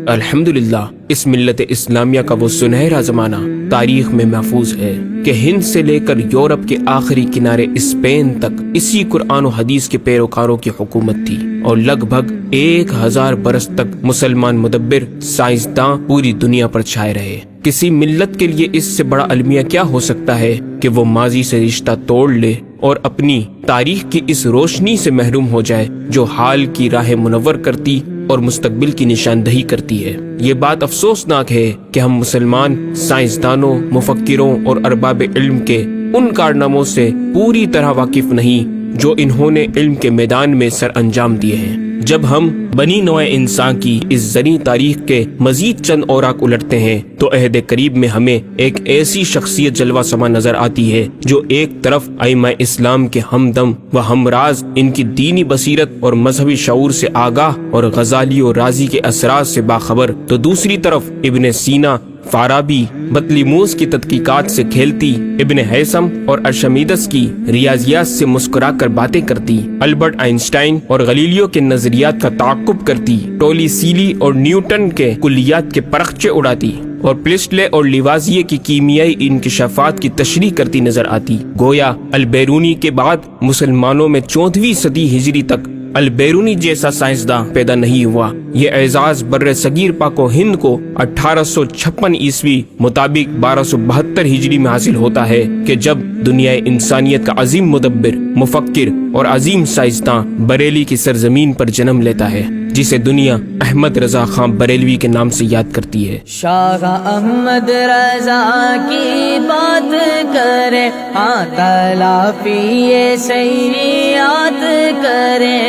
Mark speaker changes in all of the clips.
Speaker 1: الحمدللہ اس ملت اسلامیہ کا وہ سنہرا زمانہ تاریخ میں محفوظ ہے کہ ہند سے لے کر یورپ کے آخری کنارے اسپین تک اسی قرآن و حدیث کے پیروکاروں کی حکومت تھی، اور لگ بھگ 1000 برس تک مسلمان مدبر سائنسداں پوری دنیا پر چھائے رہے۔ کسی ملت کے لیے اس سے بڑا المیہ کیا ہو سکتا ہے کہ وہ ماضی سے رشتہ توڑ لے اور اپنی تاریخ کی اس روشنی سے محروم ہو جائے جو حال کی راہ منور کرتی اور مستقبل کی نشاندہی کرتی ہے۔ یہ بات افسوسناک ہے کہ ہم مسلمان سائنسدانوں، مفکروں اور ارباب علم کے ان کارناموں سے پوری طرح واقف نہیں جو انہوں نے علم کے میدان میں سر انجام دیے ہیں۔ جب ہم بنی نوع انسان کی اس زرعی تاریخ کے مزید چند اوراق الٹتے ہیں تو عہد قریب میں ہمیں ایک ایسی شخصیت جلوہ سما نظر آتی ہے جو ایک طرف ائمہ اسلام کے ہمدم و ہمراز، ان کی دینی بصیرت اور مذہبی شعور سے آگاہ اور غزالی و رازی کے اثرات سے باخبر، تو دوسری طرف ابن سینا، فارابی، بطلیموس کی تحقیقات سے کھیلتی، ابن ہیثم اور ارشمیدس کی ریاضیات سے مسکرا کر باتیں کرتی، البرٹ آئنسٹائن اور غلیلیو کے نظریات کا تعاقب کرتی، ٹولیسیلی اور نیوٹن کے کلیات کے پرخچے اڑاتی، اور پلسٹلے اور لیوازیے کی کیمیائی انکشافات کی تشریح کرتی نظر آتی۔ گویا البیرونی کے بعد مسلمانوں میں 14ویں صدی ہجری تک البیرونی جیسا سائنسداں پیدا نہیں ہوا۔ یہ اعزاز بر صغیر پاک و ہند کو 1856 عیسوی مطابق 1272 ہجری میں حاصل ہوتا ہے کہ جب دنیا انسانیت کا عظیم مدبر، مفکر اور عظیم سائنسداں بریلی کی سرزمین پر جنم لیتا ہے، جسے دنیا احمد رضا خان بریلوی کے نام سے یاد کرتی ہے۔
Speaker 2: شاہ احمد رضا کی بات کرے، ہاں تلافی سیئات کرے،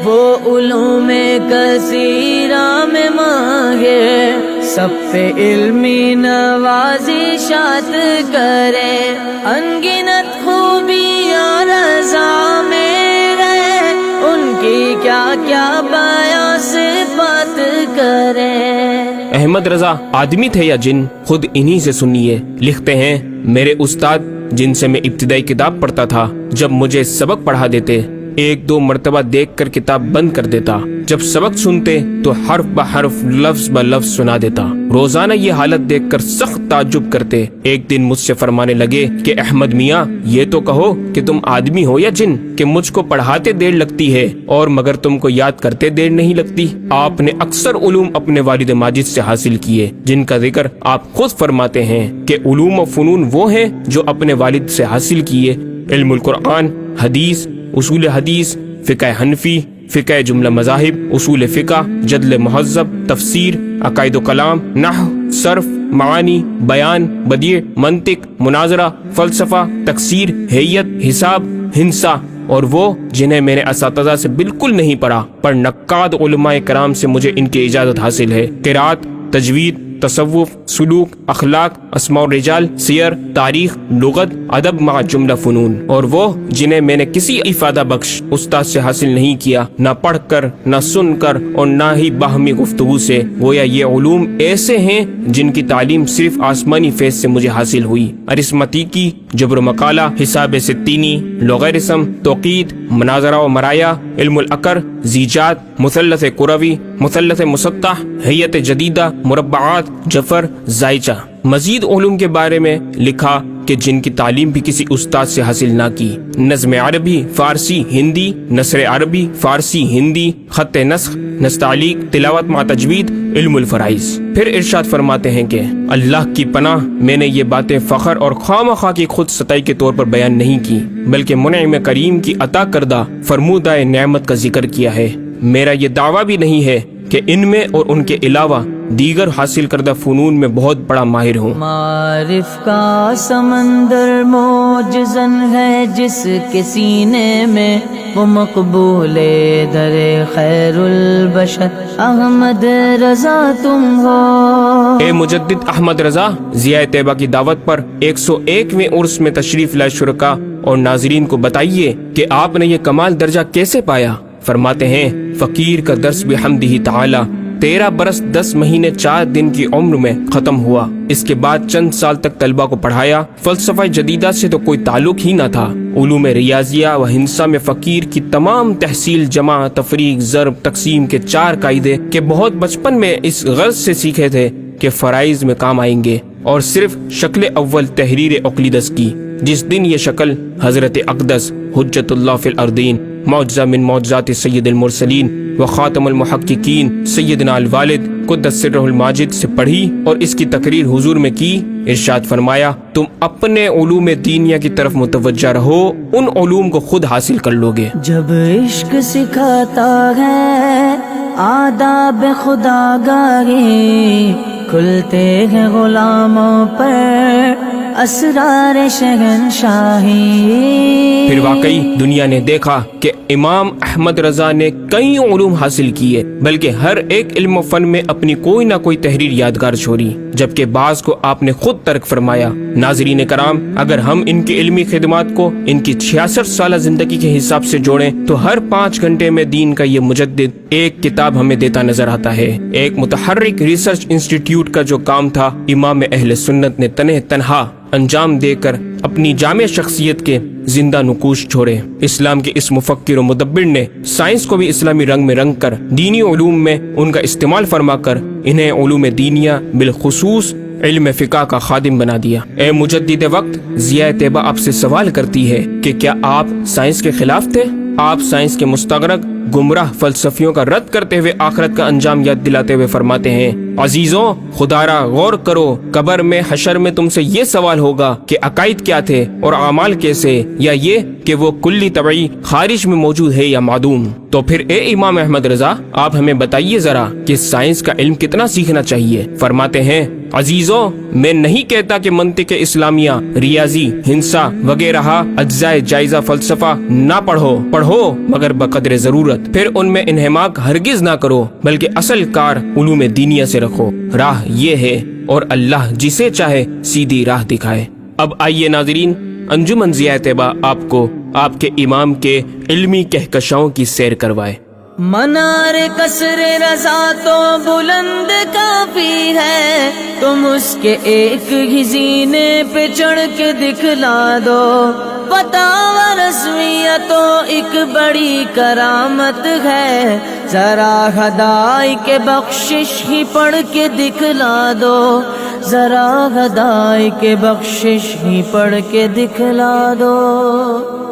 Speaker 2: وہ علوم کثیرہ میں مانگے، سب پہ علمی نوازشات کرے، انگنت خوبیاں رضا میں رہے، ان کی کیا کیا بیان سے بات کرے۔
Speaker 1: احمد رضا آدمی تھے یا جن؟ خود انہی سے سنیے۔ لکھتے ہیں، میرے استاد جن سے میں ابتدائی کتاب پڑھتا تھا، جب مجھے سبق پڑھا دیتے 1-2 مرتبہ دیکھ کر کتاب بند کر دیتا، جب سبق سنتے تو حرف بحرف لفظ بلفظ سنا دیتا۔ روزانہ یہ حالت دیکھ کر سخت تعجب کرتے۔ ایک دن مجھ سے فرمانے لگے کہ احمد میاں، یہ تو کہو کہ تم آدمی ہو یا جن کہ مجھ کو پڑھاتے دیر لگتی ہے اور مگر تم کو یاد کرتے دیر نہیں لگتی۔ آپ نے اکثر علوم اپنے والد ماجد سے حاصل کیے، جن کا ذکر آپ خود فرماتے ہیں کہ علوم و فنون وہ ہیں جو اپنے والد سے حاصل کیے: علم القرآن، حدیث، اصول حدیث، فقہ حنفی، فقہ جملہ مذاہب، اصول فقہ، جدل مہذب، تفسیر، عقائد و کلام، نحو، صرف، معانی، بیان، بدیع، منطق، مناظرہ، فلسفہ، تفسیر، ہیئت، حساب، ہندسہ، اور وہ جنہیں میں نے اساتذہ سے بالکل نہیں پڑھا، پر نقاد علماء کرام سے مجھے ان کی اجازت حاصل ہے: قرات، تجوید، تصوف، سلوک، اخلاق، اسماء الرجال، سیر، تاریخ، لغت، ادب مع جملہ فنون، اور وہ جنہیں میں نے کسی افادہ بخش استاد سے حاصل نہیں کیا، نہ پڑھ کر، نہ سن کر، اور نہ ہی باہمی گفتگو سے۔ گویا یہ علوم ایسے ہیں جن کی تعلیم صرف آسمانی فیض سے مجھے حاصل ہوئی: ارثمتیکی، جبر و مقالہ، حساب ستینی، لوغارثم، توقید، مناظرہ و مرایا، علم العقر، زیجات، مثلث کروی، مثلث مسطح، ہیئت جدیدہ، مربعات، جفر، زائچہ۔ مزید علوم کے بارے میں لکھا کہ جن کی تعلیم بھی کسی استاد سے حاصل نہ کی: نظم عربی، فارسی، ہندی، نثر عربی، فارسی، ہندی، خط نسخ، نستعلیق، تلاوت مع تجوید، علم الفرائض۔ پھر ارشاد فرماتے ہیں کہ اللہ کی پناہ، میں نے یہ باتیں فخر اور خواہ کی خود ستائی کے طور پر بیان نہیں کی، بلکہ منعم کریم کی عطا کردہ فرمودہ نعمت کا ذکر کیا ہے۔ میرا یہ دعویٰ بھی نہیں ہے کہ ان میں اور ان کے علاوہ دیگر حاصل کردہ فنون میں بہت بڑا ماہر ہوں۔
Speaker 2: معارف کا سمندر موجزن ہے جس کے سینے میں، وہ مقبول در خیر البشر احمد رضا تم ہو۔
Speaker 1: اے مجدد احمد رضا، ضیاء طیبہ کی دعوت پر 101ویں عرس میں تشریف لائے شرکا اور ناظرین کو بتائیے کہ آپ نے یہ کمال درجہ کیسے پایا۔ فرماتے ہیں، فقیر کا درس بحمدہ تعالی 13 برس 10 مہینے 4 دن کی عمر میں ختم ہوا۔ اس کے بعد چند سال تک طلبہ کو پڑھایا۔ فلسفہ جدیدہ سے تو کوئی تعلق ہی نہ تھا۔ علوم ریاضیہ و ہندسہ میں فقیر کی تمام تحصیل، جمع، تفریق، ضرب، تقسیم کے 4 قاعدے کہ بہت بچپن میں اس غرض سے سیکھے تھے کہ فرائض میں کام آئیں گے، اور صرف شکل اول تحریر اقلیدس کی، جس دن یہ شکل حضرت اقدس حجت اللہ فی الارضین، معجزہ من معجزات سید المرسلین و خاتم المحققین سیدنا الوالد قدس سرہ الماجد سے پڑھی اور اس کی تقریر حضور میں کی، ارشاد فرمایا تم اپنے علوم دینیہ کی طرف متوجہ رہو، ان علوم کو خود حاصل کر لوگے۔
Speaker 2: جب عشق سکھاتا ہے آداب خدا گاہی، کھلتے ہیں غلاموں پر اسرار شہنشاہی۔
Speaker 1: پھر واقعی دنیا نے دیکھا کہ امام احمد رضا نے کئی علوم حاصل کیے، بلکہ ہر ایک علم و فن میں اپنی کوئی نہ کوئی تحریر یادگار چھوڑی، جبکہ بعض کو آپ نے خود ترک فرمایا۔ ناظرین کرام، اگر ہم ان کی علمی خدمات کو ان کی 66 سالہ زندگی کے حساب سے جوڑیں تو ہر 5 گھنٹے میں دین کا یہ مجدد ایک کتاب ہمیں دیتا نظر آتا ہے۔ ایک متحرک ریسرچ انسٹیٹیوٹ کا جو کام تھا، امام اہل سنت نے تنہا انجام دے کر اپنی جامع شخصیت کے زندہ نقوش چھوڑے۔ اسلام کے اس مفکر و مدبر نے سائنس کو بھی اسلامی رنگ میں رنگ کر دینی علوم میں ان کا استعمال فرما کر انہیں علوم دینیہ بالخصوص علم فقہ کا خادم بنا دیا۔ اے مجدد وقت، ضیاء طیبہ آپ سے سوال کرتی ہے کہ کیا آپ سائنس کے خلاف تھے؟ آپ سائنس کے مستغرق گمراہ فلسفیوں کا رد کرتے ہوئے آخرت کا انجام یاد دلاتے ہوئے فرماتے ہیں، عزیزوں خدارا غور کرو، قبر میں حشر میں تم سے یہ سوال ہوگا کہ عقائد کیا تھے اور اعمال کیسے، یا یہ کہ وہ کلی طبعی خارج میں موجود ہے یا معدوم۔ تو پھر اے امام احمد رضا، آپ ہمیں بتائیے ذرا کہ سائنس کا علم کتنا سیکھنا چاہیے؟ فرماتے ہیں، عزیزوں میں نہیں کہتا کہ منطق اسلامیہ، ریاضی، ہندسہ وغیرہ اجزائے جائزہ فلسفہ نہ پڑھو مگر بقدر ضرورت، پھر ان میں انہماک ہرگز نہ کرو، بلکہ اصل کار علوم دینیہ سے رکھو۔ راہ یہ ہے اور اللہ جسے چاہے سیدھی راہ دکھائے۔ اب آئیے ناظرین، انجمن ضیاء طیبہ آپ کو آپ کے امام کے علمی کہکشاؤں کی سیر کروائے۔
Speaker 2: منار قصر رضا تو بلند کافی ہے، تم اس کے ایک ہی زینے پہ چڑھ کے دکھلا دو، فتاوی رسمیہ تو ایک بڑی کرامت ہے، ذرا ہدائی کے بخشش ہی پڑھ کے دکھلا دو، ذرا ہدائی کے بخشش ہی پڑھ کے دکھلا دو۔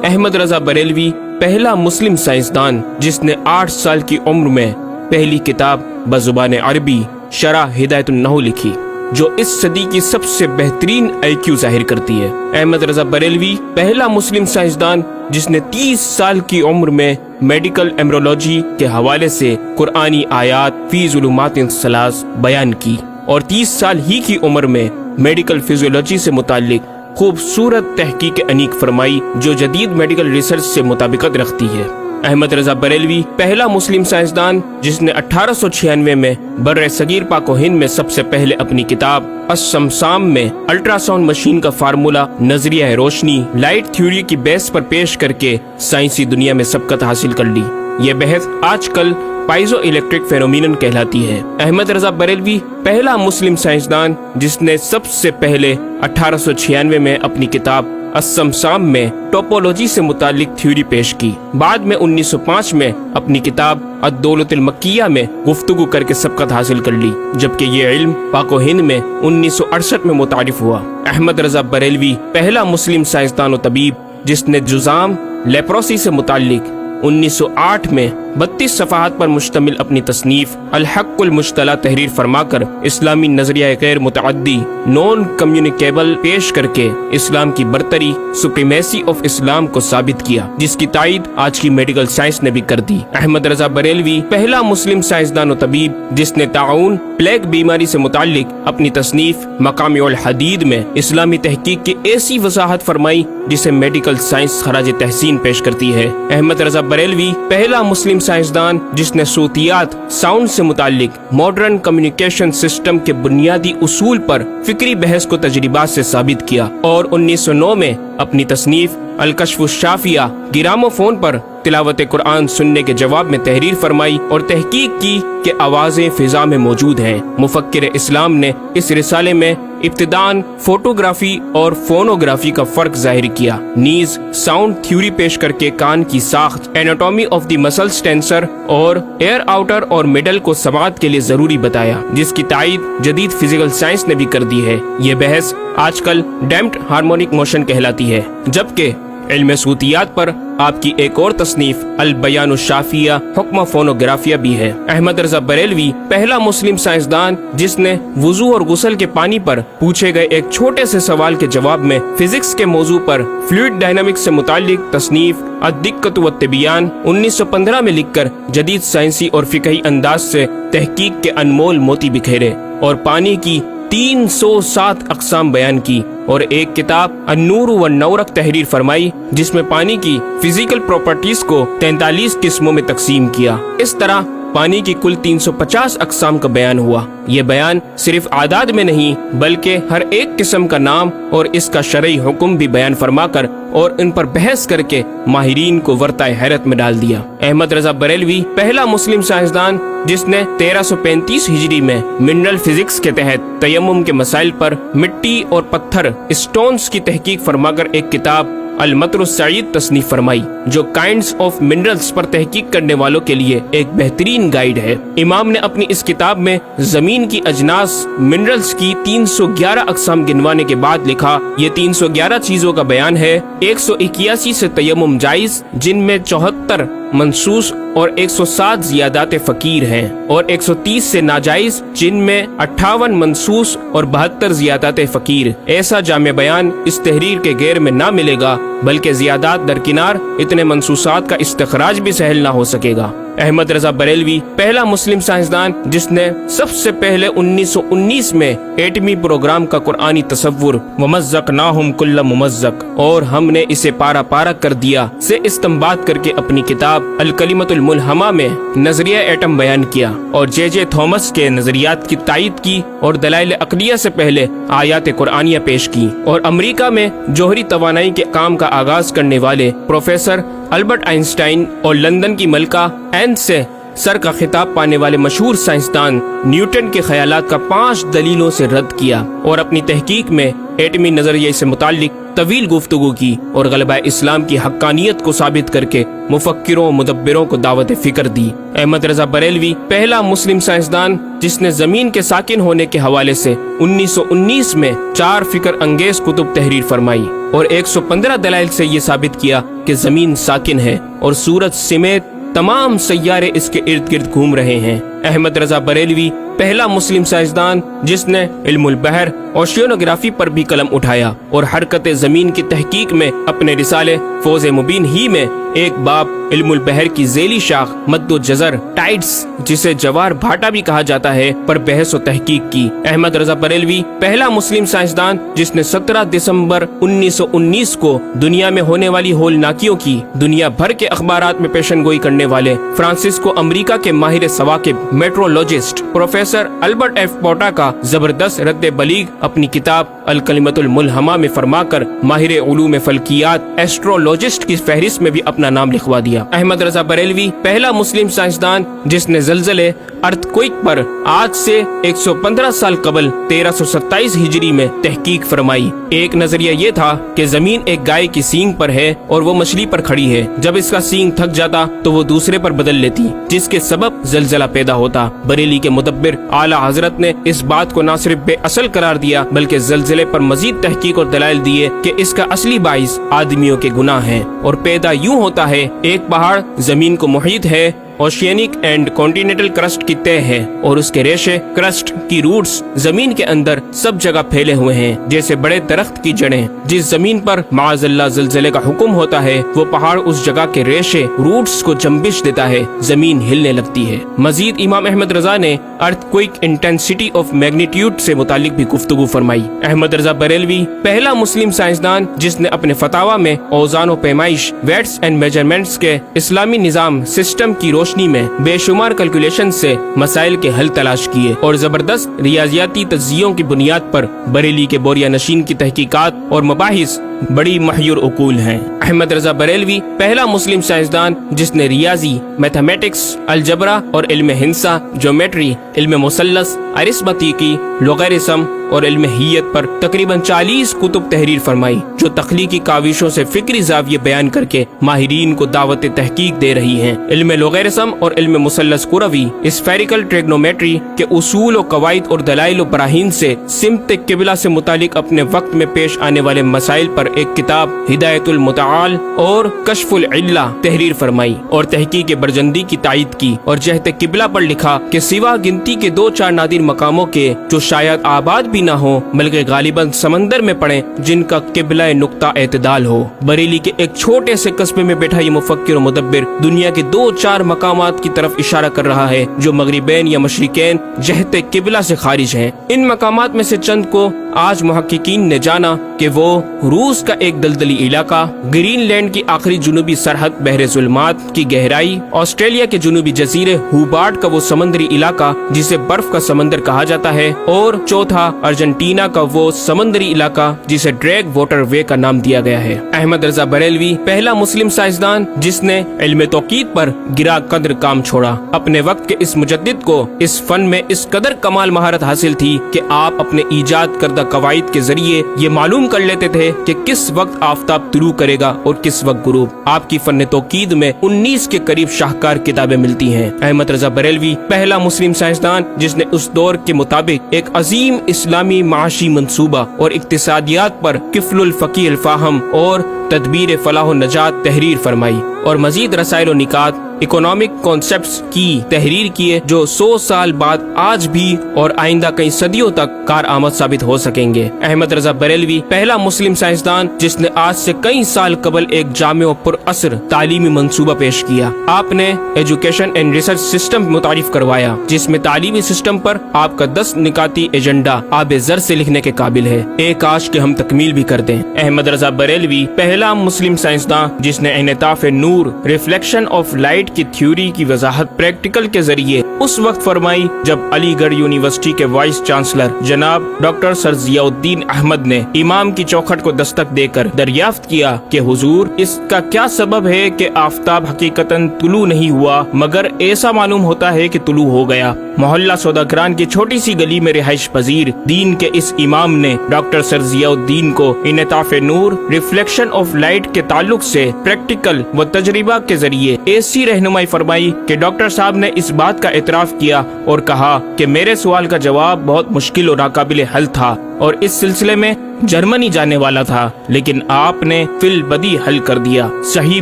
Speaker 1: احمد رضا بریلوی پہلا مسلم سائنسدان جس نے 8 سال کی عمر میں پہلی کتاب بزبان عربی شرح ہدایت النحو لکھی، جو اس صدی کی سب سے بہترین IQ ظاہر کرتی ہے۔ احمد رضا بریلوی پہلا مسلم سائنسدان جس نے 30 سال کی عمر میں میڈیکل ایمرولوجی کے حوالے سے قرآنی آیات فی ظلمات ثلاث بیان کی، اور 30 سال ہی کی عمر میں میڈیکل فزیولوجی سے متعلق خوبصورت تحقیق انیق فرمائی، جو جدید میڈیکل ریسرچ سے مطابقت رکھتی ہے۔ احمد رضا بریلوی پہلا مسلم سائنسدان جس نے 1896 میں بر صغیر پاک و ہند میں سب سے پہلے اپنی کتاب السمسام میں الٹرا ساؤنڈ مشین کا فارمولا نظریہ روشنی لائٹ تھیوری کی بیس پر پیش کر کے سائنسی دنیا میں سبقت حاصل کر لی۔ یہ بحث آج کل پائزو الیکٹرک فینومینن کہلاتی ہے۔ احمد رضا بریلوی پہلا مسلم سائنسدان جس نے سب سے پہلے 1896 میں اپنی کتاب السمسام میں ٹوپولوجی سے متعلق تھیوری پیش کی۔ بعد میں 1905 میں اپنی کتاب الدولۃ المکیہ میں گفتگو کر کے سبقت حاصل کر لی، جبکہ یہ علم پاک و ہند میں 1968 میں متعارف ہوا۔ احمد رضا بریلوی پہلا مسلم سائنسدان و طبیب جس نے جزام لیپروسی سے متعلق 1908 میں 32 صفحات پر مشتمل اپنی تصنیف الحق المجتلی تحریر فرما کر اسلامی نظریہ غیر متعدی نون کمیونیکیبل پیش کر کے اسلام کی برتری سپریمیسی آف اسلام کو ثابت کیا، جس کی تائید آج کی میڈیکل سائنس نے بھی کر دی۔ احمد رضا بریلوی پہلا مسلم سائنسدان و طبیب جس نے طاعون پلیگ بیماری سے متعلق اپنی تصنیف مقامع الحدید میں اسلامی تحقیق کی ایسی وضاحت فرمائی جسے میڈیکل سائنس خراج تحسین پیش کرتی ہے۔ احمد رضا بریلوی پہلا مسلم مسلم سائنسدان جس نے صوتیات ساؤنڈ سے متعلق ماڈرن کمیونیکیشن سسٹم کے بنیادی اصول پر فکری بحث کو تجربات سے ثابت کیا اور 1909 میں اپنی تصنیف الکشف الشافیہ گرامو فون پر تلاوت قرآن سننے کے جواب میں تحریر فرمائی اور تحقیق کی کہ آوازیں فضا میں موجود ہیں۔ مفکر اسلام نے اس رسالے میں ابتداً فوٹوگرافی اور فونوگرافی کا فرق ظاہر کیا، نیز ساؤنڈ تھیوری پیش کر کے کان کی ساخت، anatomy of the muscles tensor اور ایئر آؤٹر اور مڈل کو سماعت کے لیے ضروری بتایا، جس کی تائید جدید فزیکل سائنس نے بھی کر دی ہے۔ یہ بحث آج کل ڈیمپڈ ہارمونک موشن کہلاتی ہے، جبکہ علم صوتیات پر آپ کی ایک اور تصنیف البیان الشافیہ حکم فونوگرافیہ بھی ہے۔ احمد رضا بریلوی پہلا مسلم سائنسدان جس نے وضو اور غسل کے پانی پر پوچھے گئے ایک چھوٹے سے سوال کے جواب میں فزکس کے موضوع پر فلوئڈ ڈائنامکس سے متعلق تصنیف الدقۃ والتبیان 1915 میں لکھ کر جدید سائنسی اور فقہی انداز سے تحقیق کے انمول موتی بکھیرے اور پانی کی 307 اقسام بیان کی، اور ایک کتاب النور والنورق تحریر فرمائی جس میں پانی کی فزیکل پراپرٹیز کو 43 قسموں میں تقسیم کیا۔ اس طرح پانی کی کل 350 اقسام کا بیان ہوا۔ یہ بیان صرف اعداد میں نہیں بلکہ ہر ایک قسم کا نام اور اس کا شرعی حکم بھی بیان فرما کر اور ان پر بحث کر کے ماہرین کو ورطۂ حیرت میں ڈال دیا۔ احمد رضا بریلوی پہلا مسلم سائنسدان جس نے 1335 ہجری میں منرل فزکس کے تحت تیمم کے مسائل پر مٹی اور پتھر اسٹونز کی تحقیق فرما کر ایک کتاب المطر السعید تصنیف فرمائی، جو کائنڈز آف منرلز پر تحقیق کرنے والوں کے لیے ایک بہترین گائیڈ ہے۔ امام نے اپنی اس کتاب میں زمین کی اجناس منرلز کی 311 اقسام گنوانے کے بعد لکھا، یہ 311 چیزوں کا بیان ہے۔ 181 سے تیمم جائز، جن میں 74 منصوص اور 107 زیادات فقیر ہیں، اور 130 سے ناجائز، جن میں 58 منصوص اور 72 زیادات فقیر۔ ایسا جامع بیان اس تحریر کے غیر میں نہ ملے گا، بلکہ زیادات درکنار اتنے منصوصات کا استخراج بھی سہل نہ ہو سکے گا۔ احمد رضا بریلوی پہلا مسلم سائنسدان جس نے سب سے پہلے 1919 میں ایٹمی پروگرام کا قرآنی تصور ومزقناہم کل ممزق اور ہم نے اسے پارا پارا کر دیا سے استنباط کر کے اپنی کتاب الکلمۃ الملہمہ میں نظریہ ایٹم بیان کیا، اور جے تھامس کے نظریات کی تائید کی اور دلائل عقلیہ سے پہلے آیات قرآنیہ پیش کی، اور امریکہ میں جوہری توانائی کے کام کا آغاز کرنے والے پروفیسر البرٹ آئنسٹائن اور لندن کی ملکہ این سے سر کا خطاب پانے والے مشہور سائنسدان نیوٹن کے خیالات کا 5 دلیلوں سے رد کیا، اور اپنی تحقیق میں ایٹمی نظریے سے متعلق طویل گفتگو کی اور غلبہ اسلام کی حقانیت کو ثابت کر کے مفکروں و مدبروں کو دعوت فکر دی۔ احمد رضا بریلوی پہلا مسلم سائنسدان جس نے زمین کے ساکن ہونے کے حوالے سے 1919 میں 4 فکر انگیز کتب تحریر فرمائی اور 115 دلائل سے یہ ثابت کیا کہ زمین ساکن ہے اور سورج سمیت تمام سیارے اس کے ارد گرد گھوم رہے ہیں۔ احمد رضا بریلوی پہلا مسلم سائنسدان جس نے علم البحر اوشینوگرافی پر بھی قلم اٹھایا اور حرکت زمین کی تحقیق میں اپنے رسالے فوز مبین ہی میں ایک باب علم البحر کی ذیلی شاخ مد و جزر ٹائڈز جسے جوار بھاٹا بھی کہا جاتا ہے پر بحث و تحقیق کی۔ احمد رضا بریلوی پہلا مسلم سائنسدان جس نے 17 دسمبر 1919 کو دنیا میں ہونے والی ہولناکیوں کی دنیا بھر کے اخبارات میں پیشن گوئی کرنے والے فرانسسکو امریکہ کے ماہر ثواقب میٹرولوجسٹ پروفیسر البرٹ ایف پوٹا کا زبردست رد بلیغ اپنی کتاب الکلمۃ الملہمہ میں فرما کر ماہر علوم فلکیات ایسٹرولوجسٹ کی فہرست میں بھی اپنا نام لکھوا دیا۔ احمد رضا بریلوی پہلا مسلم سائنسدان جس نے زلزلے ارتھکوئک پر آج سے 115 سال قبل 1327 ہجری میں تحقیق فرمائی۔ ایک نظریہ یہ تھا کہ زمین ایک گائے کی سینگ پر ہے اور وہ مچھلی پر کھڑی ہے، جب اس کا سینگ تھک جاتا تو وہ دوسرے پر بدل لیتی، جس کے سبب زلزلہ پیدا ہوتا۔ بریلی کے مدبر اعلی حضرت نے اس بات کو نہ صرف بے اصل قرار دیا بلکہ زلزلے پر مزید تحقیق اور دلائل دیے کہ اس کا اصلی باعث آدمیوں کے گناہ ہیں، اور پیدا یوں ہوتا ہے ایک پہاڑ زمین کو محیط ہے، اوشینک اینڈ کانٹیننٹل کرسٹ کی تہ ہے، اور اس کے ریشے کرسٹ کی روٹس زمین کے اندر سب جگہ پھیلے ہوئے ہیں جیسے بڑے درخت کی جڑیں۔ جس زمین پر معاذ اللہ زلزلے کا حکم ہوتا ہے وہ پہاڑ اس جگہ کے ریشے روٹس کو جنبش دیتا ہے، زمین ہلنے لگتی ہے۔ مزید امام احمد رضا نے ارتھکوئک انٹینسٹی آف میگنیٹیوڈ سے متعلق بھی گفتگو فرمائی۔ احمد رضا بریلوی پہلا مسلم سائنسدان جس نے اپنے فتاوی میں اوزان و پیمائش ویٹس اینڈ میجرمنٹس کے اسلامی نظام سسٹم کی روشنی روشنی میں بے شمار کیلکولیشن سے مسائل کے حل تلاش کیے اور زبردست ریاضیاتی تجزیوں کی بنیاد پر بریلی کے بوریا نشین کی تحقیقات اور مباحث بڑی محیر عقول ہیں۔ احمد رضا بریلوی پہلا مسلم سائنسدان جس نے ریاضی، میتھمیٹکس، الجبرا اور علم ہندسہ، جیومیٹری، علم مثلث، ارثمیٹک، لوگارثم اور علم ہیت پر تقریباً 40 کتب تحریر فرمائی، جو تخلیقی کاوشوں سے فکری زاویے بیان کر کے ماہرین کو دعوت تحقیق دے رہی ہیں۔ علم لوگارثم اور علم مثلث کروی، اسفیریکل ٹریگنومیٹری کے اصول و قواعد اور دلائل و براہین سے سمت قبلہ سے متعلق اپنے وقت میں پیش آنے والے مسائل پر ایک کتاب ہدایت المتعال اور کشف العلہ تحریر فرمائی اور تحقیق برجندی کی تائید کی، اور جہت قبلہ پر لکھا کہ سوا گنتی کے 2-4 نادر مقاموں کے جو شاید آباد بھی نہ ہو بلکہ غالباً سمندر میں پڑے جن کا قبلہ نقطہ اعتدال ہو۔ بریلی کے ایک چھوٹے سے قصبے میں بیٹھا یہ مفکر و مدبر دنیا کے 2-4 مقامات کی طرف اشارہ کر رہا ہے جو مغربین یا مشرقین جہت قبلہ سے خارج ہیں۔ ان مقامات میں سے چند کو آج محققین نے جانا کہ وہ روس کا ایک دلدلی علاقہ، گرین لینڈ کی آخری جنوبی سرحد بحر ظلمات کی گہرائی، آسٹریلیا کے جنوبی جزیرے ہوبارٹ کا وہ سمندری علاقہ جسے برف کا سمندر کہا جاتا ہے، اور چوتھا ارجنٹینا کا وہ سمندری علاقہ جسے ڈریگ واٹر وے کا نام دیا گیا ہے۔ احمد رضا بریلوی پہلا مسلم سائنسدان جس نے علم توقیت پر گرا قدر کام چھوڑا۔ اپنے وقت کے اس مجدد کو اس فن میں اس قدر کمال مہارت حاصل تھی کہ آپ اپنے ایجاد کردہ قواعد کے ذریعے یہ معلوم کر لیتے تھے کہ کس وقت آفتاب طلوع کرے گا اور کس وقت غروب۔ آپ کی فن توقید میں 19 کے قریب شاہکار کتابیں ملتی ہیں۔ احمد رضا بریلوی پہلا مسلم سائنسدان جس نے اس دور کے مطابق ایک عظیم اسلامی معاشی منصوبہ اور اقتصادیات پر کفل الفقی الفاہم اور تدبیر فلاح و نجات تحریر فرمائی، اور مزید رسائل و نکات اکنامک کانسیپٹس کی تحریر کیے جو 100 سال بعد آج بھی اور آئندہ کئی صدیوں تک کارآمد ثابت ہو سکیں گے۔ احمد رضا بریلوی پہلا مسلم سائنسدان جس نے آج سے کئی سال قبل ایک جامع و پر اثر تعلیمی منصوبہ پیش کیا۔ آپ نے ایجوکیشن اینڈ ریسرچ سسٹم متعارف کروایا جس میں تعلیمی سسٹم پر آپ کا 10 نکاتی ایجنڈا آب زر سے لکھنے کے قابل ہے، ایک کاش کہ ہم تکمیل بھی کر دیں۔ احمد رضا بریلوی پہلا مسلم سائنسدان جس نے انعطاف نور، ریفلیکشن آف لائٹ کی تھیوری کی وضاحت پریکٹیکل کے ذریعے اس وقت فرمائی جب علی گڑھ یونیورسٹی کے وائس چانسلر جناب ڈاکٹر سر ضیاء الدین احمد نے امام کی چوکھٹ کو دستک دے کر دریافت کیا کہ حضور اس کا کیا سبب ہے کہ آفتاب حقیقتاً طلوع نہیں ہوا مگر ایسا معلوم ہوتا ہے کہ طلوع ہو گیا۔ محلہ سوداگران کی چھوٹی سی گلی میں رہائش پذیر دین کے اس امام نے ڈاکٹر سر ضیاء الدین کو انعطاف نور، ریفلیکشن آف لائٹ کے تعلق سے پریکٹیکل و تجربہ کے ذریعے ایسی رہنمائی فرمائی کہ ڈاکٹر صاحب نے اس بات کا اعتراف کیا اور کہا کہ میرے سوال کا جواب بہت مشکل اور ناقابل حل تھا اور اس سلسلے میں جرمنی جانے والا تھا، لیکن آپ نے فی البدی حل کر دیا۔ صحیح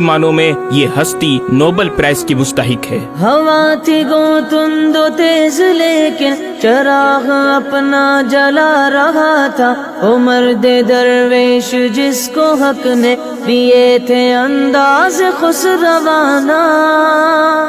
Speaker 1: معنوں میں یہ ہستی نوبل پرائز کی مستحق ہے۔
Speaker 2: ہوا تھی گو تند و تیز لیکن چراغ اپنا جلا رہا تھا، عمر دے درویش جس کو حق نے دیے تھے انداز خسروانہ۔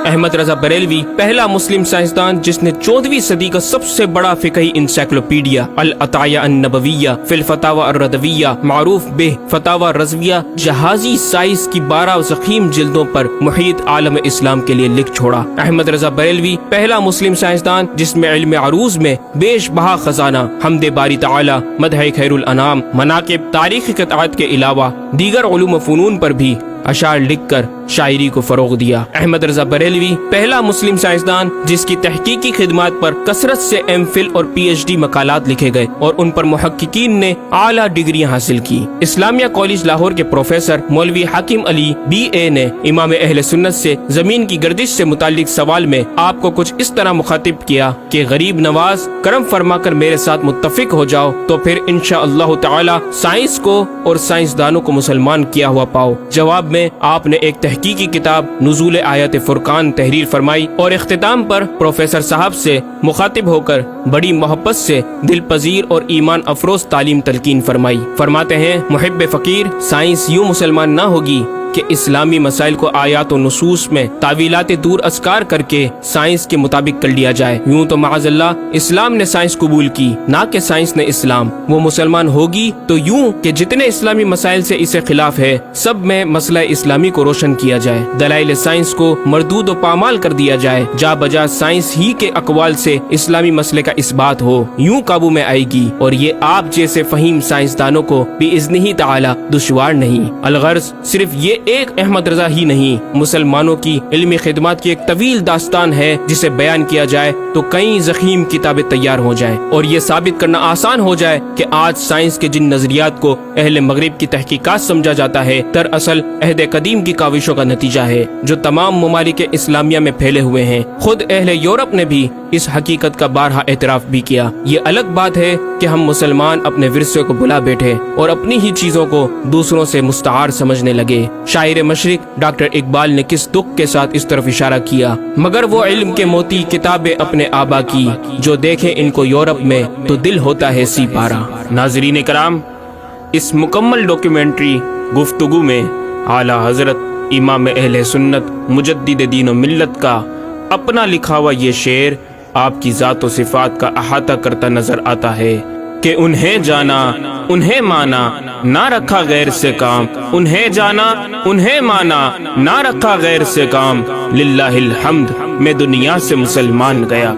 Speaker 1: احمد رضا بریلوی پہلا مسلم سائنسدان جس نے 14ویں صدی کا سب سے بڑا فقہی انسائکلوپیڈیا العطایہ النبویہ فی الفتاوی الردویہ معروف بہ فتاوی رضویہ جہازی سائز کی 12 ضخیم جلدوں پر محیط عالم اسلام کے لیے لکھ چھوڑا۔ احمد رضا بریلوی پہلا مسلم سائنسدان جس میں علم عروض میں بیش بہا خزانہ حمد باری تعالی، مدح خیر الانام، مناقب، تاریخی قطعات کے علاوہ دیگر علوم و فنون پر بھی اشعار لکھ کر شاعری کو فروغ دیا۔ احمد رضا بریلوی پہلا مسلم سائنسدان جس کی تحقیقی خدمات پر کثرت سے ایم فل اور پی ایچ ڈی مقالات لکھے گئے اور ان پر محققین نے اعلیٰ ڈگریاں حاصل کی۔ اسلامیہ کالج لاہور کے پروفیسر مولوی حاکم علی بی اے نے امام اہل سنت سے زمین کی گردش سے متعلق سوال میں آپ کو کچھ اس طرح مخاطب کیا کہ غریب نواز کرم فرما کر میرے ساتھ متفق ہو جاؤ تو پھر انشاءاللہ تعالی سائنس کو اور سائنسدانوں کو مسلمان کیا ہوا پاؤ۔ جواب میں آپ نے ایک تحقیقی کتاب نزول آیات فرقان تحریر فرمائی اور اختتام پر پروفیسر صاحب سے مخاطب ہو کر بڑی محبت سے دل پذیر اور ایمان افروز تعلیم تلقین فرمائی۔ فرماتے ہیں محب فقیر سائنس یوں مسلمان نہ ہوگی کہ اسلامی مسائل کو آیات و نصوص میں تعویلات دور اسکار کر کے سائنس کے مطابق کر لیا جائے۔ یوں تو معاذ اللہ اسلام نے سائنس قبول کی، نہ کہ سائنس نے اسلام۔ وہ مسلمان ہوگی تو یوں کہ جتنے اسلامی مسائل سے اسے خلاف ہے سب میں مسئلہ اسلامی کو روشن کیا جائے، دلائل سائنس کو مردود و پامال کر دیا جائے، جا بجا سائنس ہی کے اقوال سے اسلامی مسئلے کا اثبات ہو، یوں قابو میں آئے گی۔ اور یہ آپ جیسے فہیم سائنسدانوں کو بِإِذْنِهِ تعالی دشوار نہیں۔ الغرض صرف یہ ایک احمد رضا ہی نہیں، مسلمانوں کی علمی خدمات کی ایک طویل داستان ہے جسے بیان کیا جائے تو کئی ضخیم کتابیں تیار ہو جائیں اور یہ ثابت کرنا آسان ہو جائے کہ آج سائنس کے جن نظریات کو اہل مغرب کی تحقیقات سمجھا جاتا ہے دراصل عہد قدیم کی کاوشوں کا نتیجہ ہے جو تمام ممالک اسلامیہ میں پھیلے ہوئے ہیں۔ خود اہل یورپ نے بھی اس حقیقت کا بارہا اعتراف بھی کیا۔ یہ الگ بات ہے کہ ہم مسلمان اپنے ورثے کو بلا بیٹھے اور اپنی ہی چیزوں کو دوسروں سے مستعار سمجھنے لگے۔ شاعر مشرق ڈاکٹر اقبال نے کس دکھ کے ساتھ اس طرف اشارہ کیا، مگر وہ علم کے موتی کتابیں اپنے آبا کی، جو دیکھیں ان کو یورپ میں تو دل ہوتا ہے سی پارا۔ ناظرین کرام، اس مکمل ڈاکیومنٹری گفتگو میں اعلی حضرت امام اہل سنت مجدد دین و ملت کا اپنا لکھا ہوا یہ شعر آپ کی ذات و صفات کا احاطہ کرتا نظر آتا ہے کہ انہیں جانا انہیں مانا نہ رکھا غیر سے کام، انہیں جانا انہیں مانا نہ رکھا غیر سے کام، للہ الحمد میں دنیا سے مسلمان گیا۔